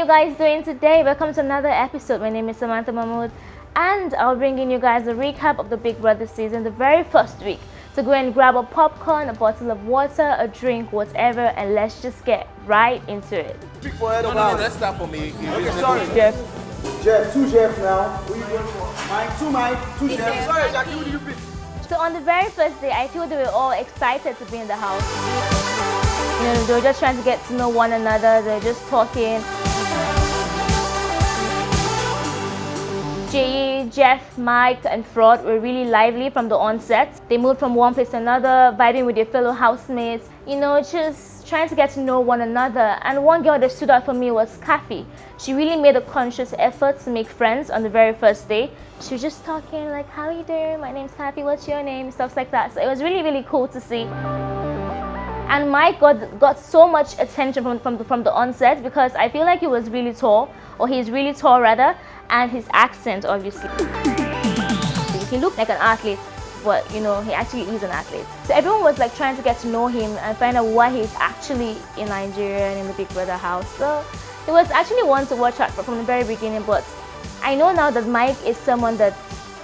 guys doing today? Welcome to another episode. My name is Samantha Mahmood and I'll bring in you guys a recap of the Big Brother season, the very first week. So go and grab a popcorn, a bottle of water, a drink, whatever, and let's just get right into it. No, let's start for me. Okay, sorry. Jeff. Jeff, two Jeff now. Who are you going for? Mike, two Jeff. Sorry, Jackie, who did you pick? So on the very first day, I feel they were all excited to be in the house. You know, they were just trying to get to know one another. They were just talking. Jay, Jeff, Mike, and Fraud were really lively from the onset. They moved from one place to another, vibing with their fellow housemates. You know, just trying to get to know one another. And one girl that stood out for me was Kathy. She really made a conscious effort to make friends on the very first day. She was just talking like, how are you doing? My name's Kathy, what's your name? Stuff like that. So it was really, really cool to see. And Mike got so much attention from the onset because I feel like he was really tall, or he's really tall rather, and his accent obviously. He looked like an athlete, but you know, he actually is an athlete. So everyone was like trying to get to know him and find out why he's actually in Nigeria and in the Big Brother house. So it was actually one to watch out from the very beginning, but I know now that Mike is someone that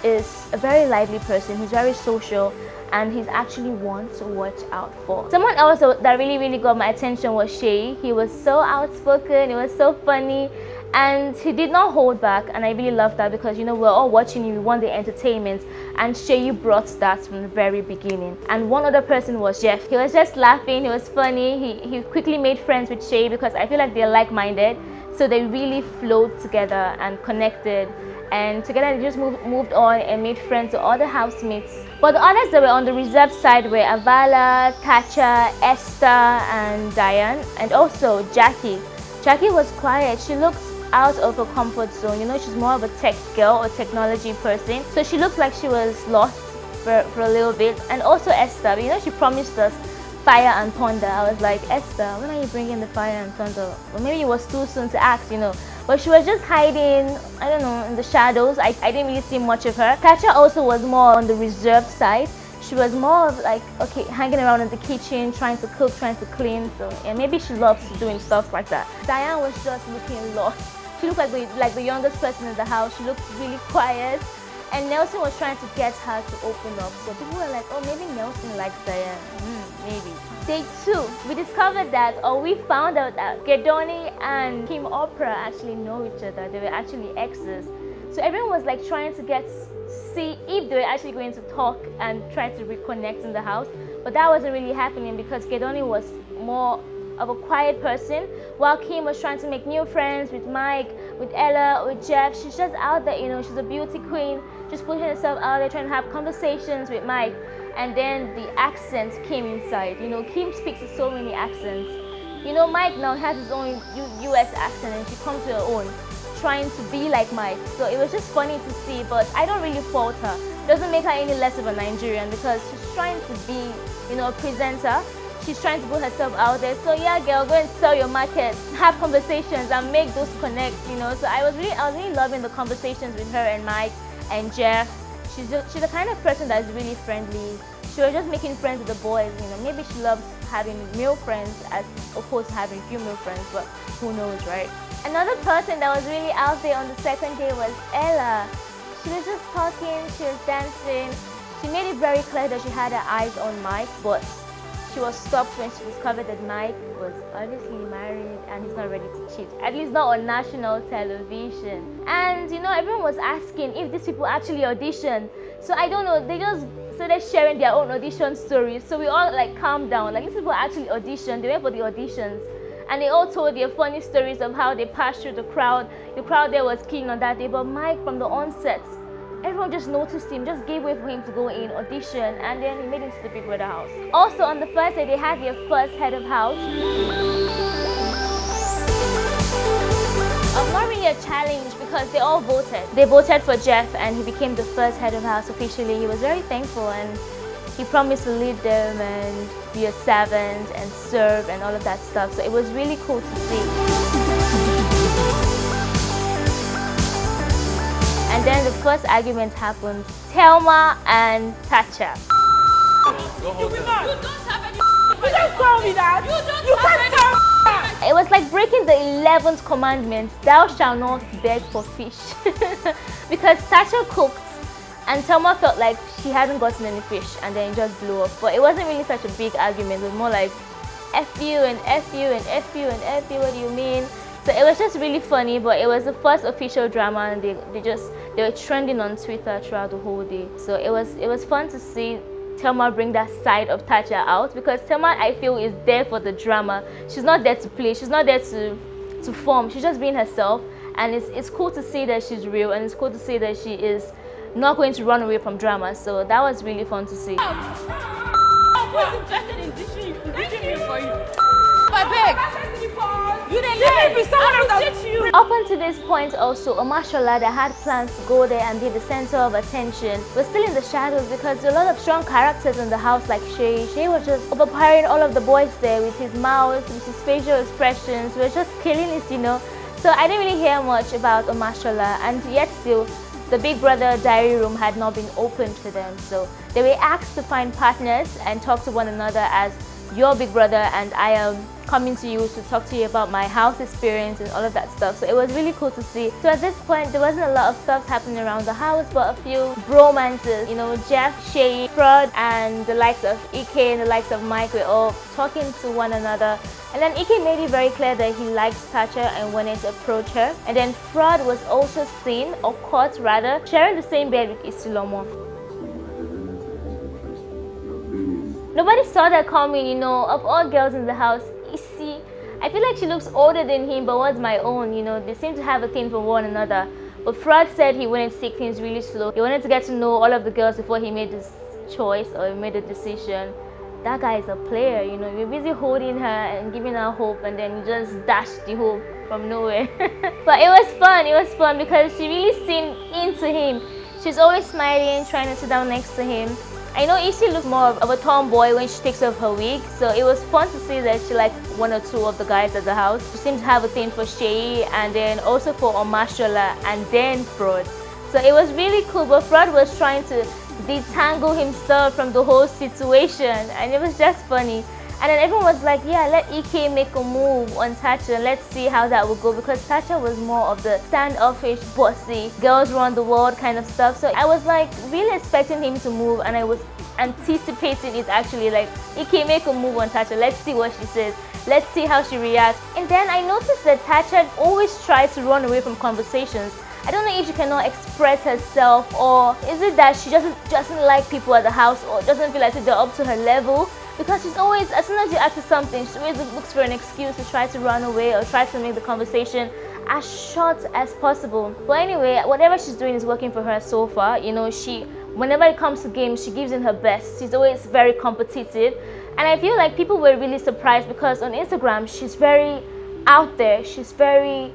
is a very lively person. He's very social, and he's actually one to watch out for. Someone else that really got my attention was Shay. He was so outspoken, it was so funny, and he did not hold back, and I really loved that because, you know, we're all watching you, we want the entertainment, and Shay brought that from the very beginning. And one other person was Jeff. He was just laughing, he was funny, he quickly made friends with Shay because I feel like they're like-minded, so they really flowed together and connected, and together they just moved on and made friends with all the housemates. But the others that were on the reserve side were Avala, Tacha, Esther, and Diane, and also Jackie. Jackie was quiet. She looked out of her comfort zone. You know, she's more of a tech girl or technology person, so she looked like she was lost for a little bit. And also Esther, you know, she promised us fire and thunder. I was like, Esther, when are you bringing the fire and thunder? Well, maybe it was too soon to ask, you know. But she was just hiding, I don't know, in the shadows. I didn't really see much of her. Tacha also was more on the reserved side. She was more of like, okay, hanging around in the kitchen, trying to cook, trying to clean. So yeah, maybe she loves doing stuff like that. Diane was just looking lost. She looked like the youngest person in the house. She looked really quiet. And Nelson was trying to get her to open up. So people were like, oh, maybe Nelson likes Diane. Maybe. Day 2, we discovered that, or we found out that Gedoni and Kim Oprah actually know each other. They were actually exes. So everyone was like trying to see if they were actually going to talk and try to reconnect in the house. But that wasn't really happening because Gedoni was more of a quiet person, while Kim was trying to make new friends with Mike, with Ella, with Jeff. She's just out there, you know, she's a beauty queen, just pushing herself out there, trying to have conversations with Mike. And then the accent came inside. You know, Kim speaks with so many accents. You know, Mike now has his own US accent, and she comes to her own, trying to be like Mike. So it was just funny to see, but I don't really fault her. It doesn't make her any less of a Nigerian because she's trying to be, you know, a presenter. She's trying to put herself out there. So yeah, girl, go and sell your market, have conversations and make those connects, you know. So I was really loving the conversations with her and Mike and Jeff. She's the kind of person that is really friendly. She was just making friends with the boys, you know. Maybe she loves having male friends as opposed to having female friends, but who knows, right? Another person that was really out there on the second day was Ella. She was just talking, she was dancing. She made it very clear that she had her eyes on Mike, but she was stopped when she discovered that Mike was obviously married and he's not ready to cheat, at least not on national television. And you know, everyone was asking if these people actually auditioned. So I don't know, they just started sharing their own audition stories. So we all like calmed down, like these people actually auditioned, they went for the auditions. And they all told their funny stories of how they passed through the crowd. The crowd there was keen on that day, but Mike from the onset, everyone just noticed him, just gave way for him to go in, audition, and then he made it to the Big Brother house. Also on the first day, they had their first head of house. Not really a challenge because they all voted. They voted for Jeff and he became the first head of house officially. He was very thankful and he promised to lead them and be a servant and serve and all of that stuff. So it was really cool to see. And then the first argument happened. Thelma and Tacha. Go hold You them. don't have any. You don't tell me that. You can't tell me that. It was like breaking the 11th commandment, thou shalt not beg for fish. Because Tasha cooked and Thelma felt like she hadn't gotten any fish, and then it just blew up. But it wasn't really such a big argument. It was more like F you and F you and F you and F you, what do you mean? So it was just really funny, but it was the first official drama, and they were trending on Twitter throughout the whole day. So it was fun to see Thelma bring that side of Tasha out, because Thelma, I feel, is there for the drama. She's not there to play, she's not there to form, she's just being herself, and it's cool to see that she's real, and it's cool to see that she is not going to run away from drama. So that was really fun to see. Who's interested in dishing for you? I beg. You didn't let me. Someone will teach you. Up until this point also, Omashola, that had plans to go there and be the center of attention, was still in the shadows because there are a lot of strong characters in the house, like Shay. Shay was just overpowering all of the boys there with his mouth, with his facial expressions. He was just killing it, you know. So I didn't really hear much about Omashola, and yet still, the Big Brother diary room had not been opened to them. So they were asked to find partners and talk to one another as your Big Brother, and I am coming to you to talk to you about my house experience and all of that stuff. So it was really cool to see. So at this point, there wasn't a lot of stuff happening around the house, but a few bromances. You know, Jeff, Shay, Fraud, and the likes of Ike and the likes of Mike were all talking to one another. And then Ike made it very clear that he liked Thatcher and wanted to approach her. And then Fraud was also seen, or caught rather, sharing the same bed with Isilomo. Nobody saw that coming, you know. Of all girls in the house, Issy, I feel like she looks older than him, but what's my own, you know. They seem to have a thing for one another. But Fraud said he wanted to take things really slow. He wanted to get to know all of the girls before he made this choice or he made a decision. That guy is a player, you know. You're busy holding her and giving her hope, and then you just dash the hope from nowhere. But it was fun because she really seemed into him. She's always smiling, trying to sit down next to him. I know Ishi looks more of a tomboy when she takes off her wig, so it was fun to see that she liked one or two of the guys at the house. She seemed to have a thing for Shay, and then also for Omashola, and then Fraud. So it was really cool, but Fraud was trying to detangle himself from the whole situation, and it was just funny. And then everyone was like, yeah, let Ike make a move on Thatcher, let's see how that will go, because Thatcher was more of the standoffish, bossy, girls run the world kind of stuff. So I was like really expecting him to move, and I was anticipating it actually, like, Ike make a move on Thatcher, let's see what she says, let's see how she reacts. And then I noticed that Thatcher always tries to run away from conversations. I don't know if she cannot express herself, or is it that she doesn't like people at the house, or doesn't feel like they're up to her level. Because she's always, as soon as you ask her something, she always looks for an excuse to try to run away or try to make the conversation as short as possible. But anyway, whatever she's doing is working for her so far. You know, whenever it comes to games, she gives in her best. She's always very competitive. And I feel like people were really surprised because on Instagram, she's very out there. She's very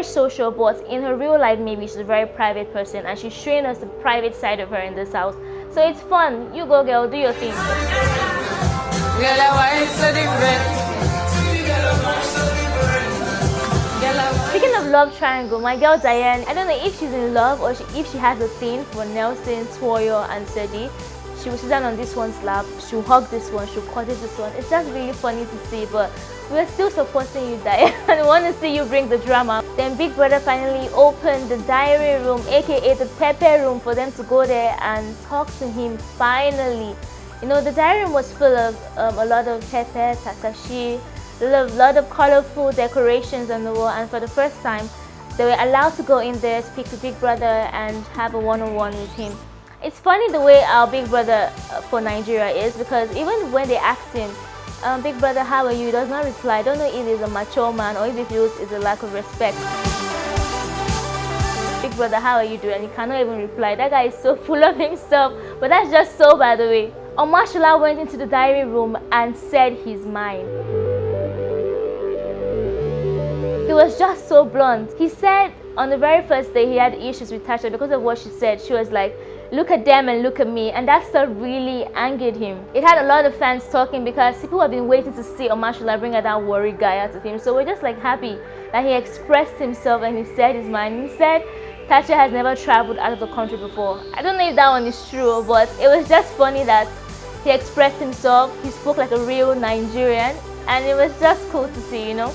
social, but in her real life, maybe she's a very private person, and she's showing us the private side of her in this house. So it's fun. You go, girl, do your thing. Speaking of love triangle, my girl Diane, I don't know if she's in love or if she has a thing for Nelson, Toyo, and Sedi. She will sit down on this one's lap, she'll hug this one, she'll cuddle this one. It's just really funny to see, but we're still supporting you, Diane. I want to see you bring the drama. Then Big Brother finally opened the diary room, aka the Pepe room, for them to go there and talk to him finally. You know, the diary room was full of a lot of Pepe, Takashi, a lot of colorful decorations on the wall, and for the first time, they were allowed to go in there, speak to Big Brother, and have a one-on-one with him. It's funny the way our Big Brother for Nigeria is, because even when they asked him, Big Brother, how are you? He does not reply. I don't know if he's a macho man or if it feels it's a lack of respect. Big Brother, how are you doing? And he cannot even reply. That guy is so full of himself. But that's just so, by the way. Omashola went into the diary room and said his mind. He was just so blunt. He said on the very first day he had issues with Tasha because of what she said. She was like, look at them and look at me, and that stuff really angered him. It had a lot of fans talking because people have been waiting to see Omashola bring out that worried guy out of him. So we're just like happy that he expressed himself and he said his mind. He said Tasha has never traveled out of the country before. I don't know if that one is true, but it was just funny that he expressed himself. He spoke like a real Nigerian. and it was just cool to see, you know.